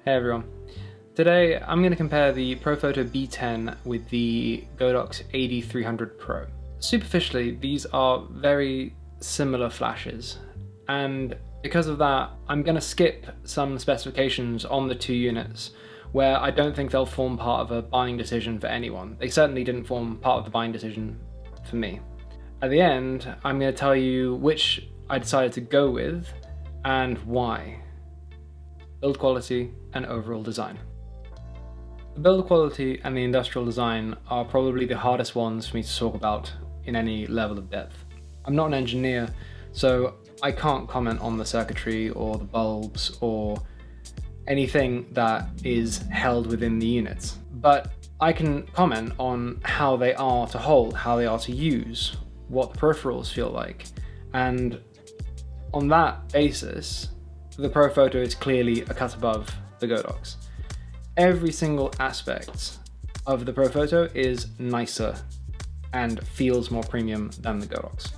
Hey everyone. Today I'm going to compare the Profoto B10 with the Godox AD300 Pro. Superficially, these are very similar flashes, and because of that I'm going to skip some specifications on the two units where I don't think they'll form part of a buying decision for anyone. They certainly didn't form part of the buying decision for me. At the end, I'm going to tell you which I decided to go with and why. Build quality and overall design. The build quality and the industrial design are probably the hardest ones for me to talk about in any level of depth. I'm not an engineer, so I can't comment on the circuitry or the bulbs or anything that is held within the units. But I can comment on how they are to hold, how they are to use, what the peripherals feel like, and on that basis, the Profoto is clearly a cut above the Godox. Every single aspect of the Profoto is nicer and feels more premium than the Godox.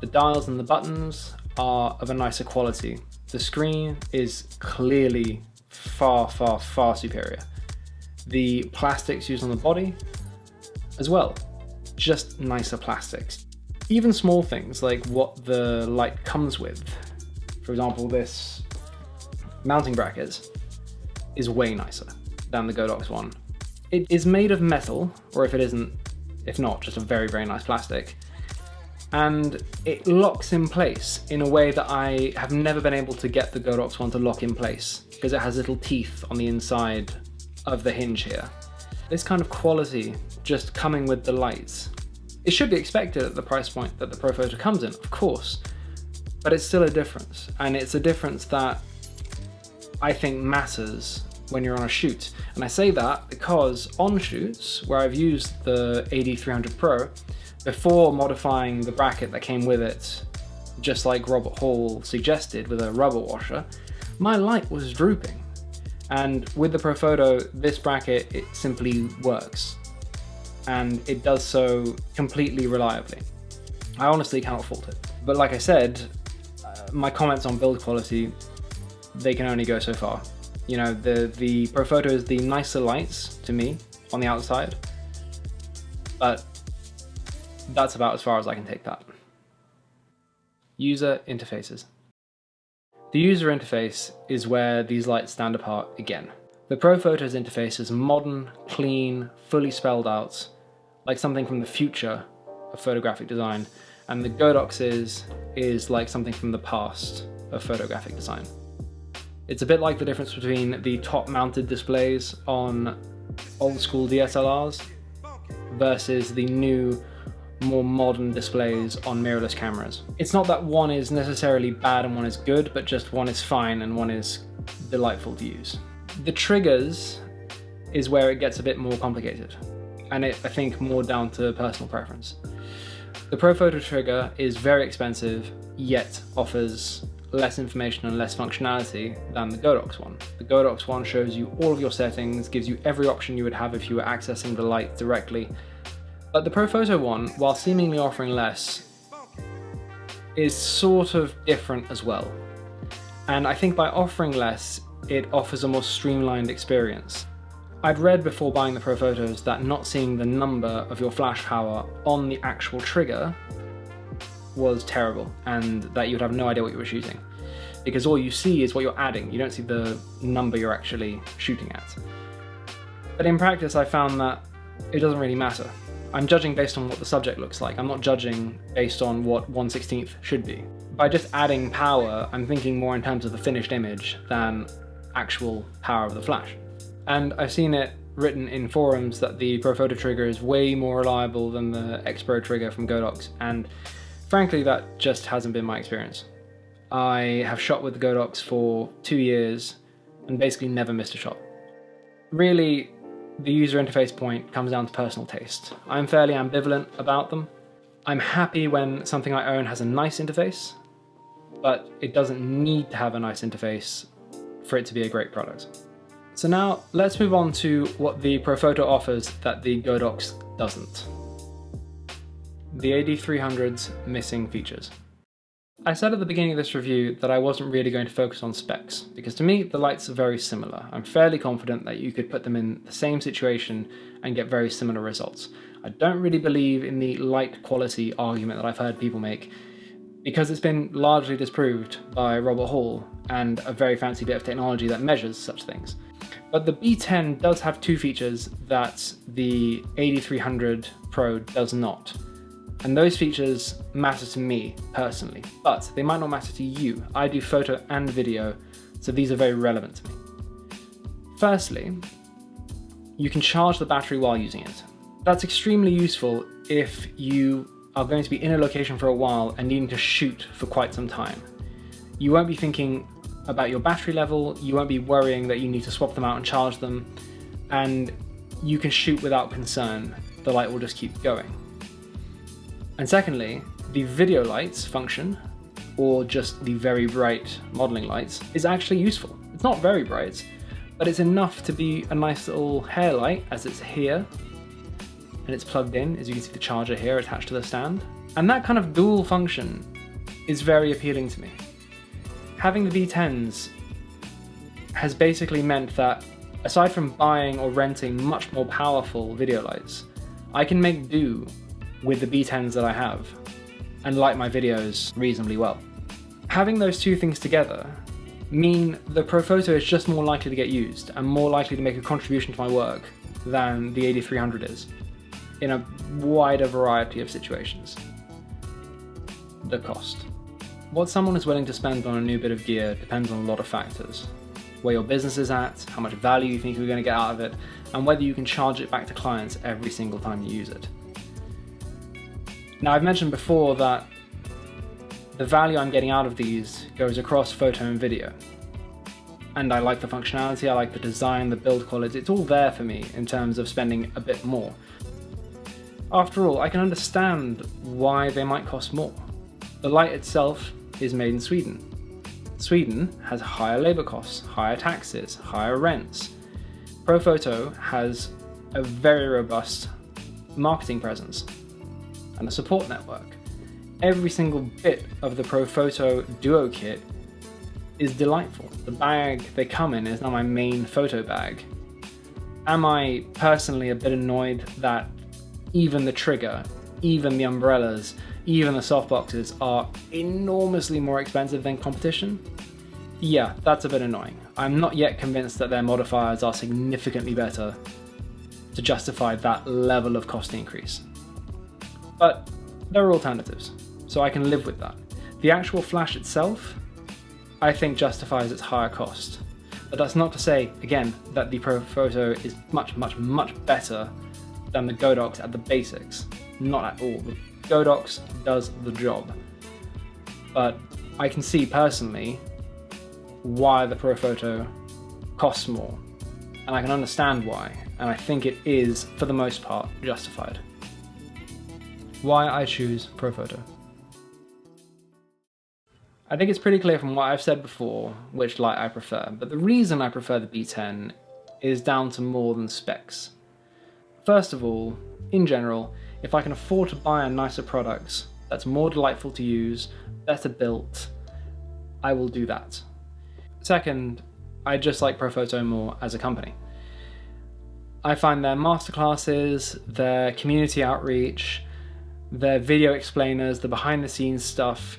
The dials and the buttons are of a nicer quality. The screen is clearly far superior. The plastics used on the body as well, just nicer plastics. Even small things like what the light comes with. For example, this mounting bracket is way nicer than the Godox one. It is made of metal, or if not, just a very nice plastic. And it locks in place in a way that I have never been able to get the Godox one to lock in place, because it has little teeth on the inside of the hinge here. This kind of quality just coming with the lights. It should be expected at the price point that the Profoto comes in, of course, but it's still a difference, and it's a difference that I think matters when you're on a shoot. And I say that because on shoots where I've used the AD300 Pro, before modifying the bracket that came with it, just like Robert Hall suggested with a rubber washer, my light was drooping. And with the Profoto, this bracket, it simply works. And it does so completely reliably. I honestly cannot fault it. But like I said, my comments on build quality, they can only go so far. You know, the Profoto is the nicer lights to me on the outside, but that's about as far as I can take that. User interfaces. The user interface is where these lights stand apart again. The Profoto's interface is modern, clean, fully spelled out, like something from the future of photographic design, and the Godox's is like something from the past of photographic design. It's a bit like the difference between the top-mounted displays on old-school DSLRs versus the new, more modern displays on mirrorless cameras. It's not that one is necessarily bad and one is good, but just one is fine and one is delightful to use. The triggers is where it gets a bit more complicated, and I think more down to personal preference. The Profoto trigger is very expensive, yet offers less information and less functionality than the Godox one. The Godox one shows you all of your settings, gives you every option you would have if you were accessing the light directly. But the Profoto one, while seemingly offering less, is sort of different as well. And I think by offering less, it offers a more streamlined experience. I'd read before buying the Profotos that not seeing the number of your flash power on the actual trigger was terrible, and that you'd have no idea what you were shooting. Because all you see is what you're adding, you don't see the number you're actually shooting at. But in practice I found that it doesn't really matter. I'm judging based on what the subject looks like, I'm not judging based on what 1/16 should be. By just adding power, I'm thinking more in terms of the finished image than actual power of the flash. And I've seen it written in forums that the Profoto trigger is way more reliable than the X-Pro trigger from Godox, and frankly that just hasn't been my experience. I have shot with the Godox for 2 years and basically never missed a shot. Really, the user interface point comes down to personal taste. I'm fairly ambivalent about them. I'm happy when something I own has a nice interface, but it doesn't need to have a nice interface for it to be a great product. So now let's move on to what the Profoto offers that the Godox doesn't. The AD300's missing features. I said at the beginning of this review that I wasn't really going to focus on specs, because to me the lights are very similar. I'm fairly confident that you could put them in the same situation and get very similar results. I don't really believe in the light quality argument that I've heard people make, because it's been largely disproved by Robert Hall and a very fancy bit of technology that measures such things. But the B10 does have two features that the AD300 Pro does not. And those features matter to me personally, but they might not matter to you. I do photo and video, so these are very relevant to me. Firstly, you can charge the battery while using it. That's extremely useful if you are going to be in a location for a while and needing to shoot for quite some time. You won't be thinking about your battery level, you won't be worrying that you need to swap them out and charge them, and you can shoot without concern. The light will just keep going. And secondly, the video lights function, or just the very bright modeling lights, is actually useful. It's not very bright, but it's enough to be a nice little hair light, as it's here, and it's plugged in, as you can see the charger here attached to the stand. And that kind of dual function is very appealing to me. Having the B10s has basically meant that, aside from buying or renting much more powerful video lights, I can make do with the B10s that I have and light my videos reasonably well. Having those two things together mean the Profoto is just more likely to get used and more likely to make a contribution to my work than the AD300 is, in a wider variety of situations. The cost. What someone is willing to spend on a new bit of gear depends on a lot of factors. Where your business is at, how much value you think you're going to get out of it, and whether you can charge it back to clients every single time you use it. Now, I've mentioned before that the value I'm getting out of these goes across photo and video. And I like the functionality, I like the design, the build quality, it's all there for me in terms of spending a bit more. After all, I can understand why they might cost more. The light itself is made in Sweden. Sweden has higher labour costs, higher taxes, higher rents. Profoto has a very robust marketing presence and a support network. Every single bit of the Profoto Duo kit is delightful. The bag they come in is now my main photo bag. Am I personally a bit annoyed that even the trigger, even the umbrellas, even the softboxes are enormously more expensive than competition? Yeah, that's a bit annoying. I'm not yet convinced that their modifiers are significantly better to justify that level of cost increase. But there are alternatives, so I can live with that. The actual flash itself, I think, justifies its higher cost. But that's not to say, again, that the Profoto is much, much, much better than the Godox at the basics. Not at all. The Godox does the job. But I can see personally why the Profoto costs more. And I can understand why. And I think it is, for the most part, justified. Why I choose Profoto. I think it's pretty clear from what I've said before which light I prefer, but the reason I prefer the B10 is down to more than specs. First of all, in general, if I can afford to buy a nicer product that's more delightful to use, better built, I will do that. Second, I just like Profoto more as a company. I find their masterclasses, their community outreach, their video explainers, the behind the scenes stuff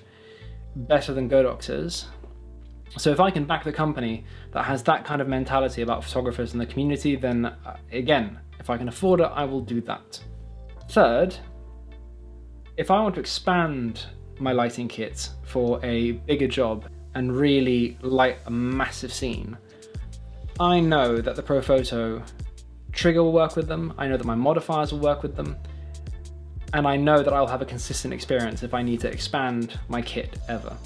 better than Godox's. So if I can back the company that has that kind of mentality about photographers and the community, then again, if I can afford it, I will do that. Third, if I want to expand my lighting kit for a bigger job and really light a massive scene, I know that the Profoto trigger will work with them, I know that my modifiers will work with them, and I know that I'll have a consistent experience if I need to expand my kit ever.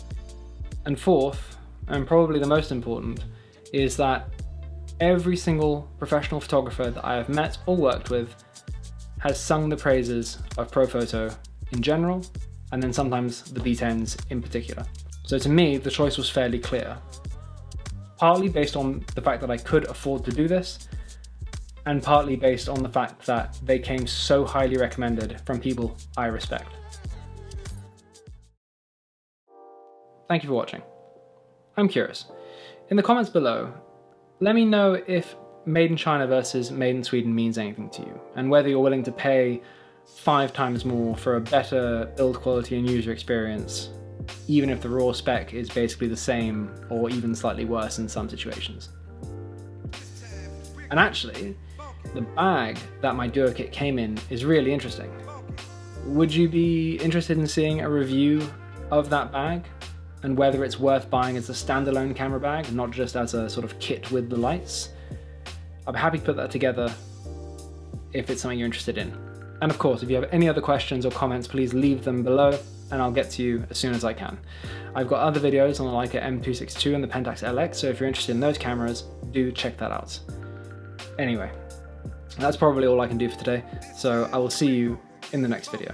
And fourth, and probably the most important, is that every single professional photographer that I have met or worked with has sung the praises of Profoto in general, and then sometimes the B10s in particular. So to me, the choice was fairly clear. Partly based on the fact that I could afford to do this, and partly based on the fact that they came so highly recommended from people I respect. thank you for watching. I'm curious. In the comments below, let me know if made in China versus made in Sweden means anything to you, and whether you're willing to pay 5 times more for a better build quality and user experience, even if the raw spec is basically the same or even slightly worse in some situations. And actually, the bag that my Duo kit came in is really interesting. Would you be interested in seeing a review of that bag and whether it's worth buying as a standalone camera bag, not just as a sort of kit with the lights? I'd be happy to put that together if it's something you're interested in. And of course, if you have any other questions or comments, please leave them below and I'll get to you as soon as I can. I've got other videos on the Leica M262 and the Pentax LX, so if you're interested in those cameras, do check that out. Anyway, that's probably all I can do for today, so I will see you in the next video.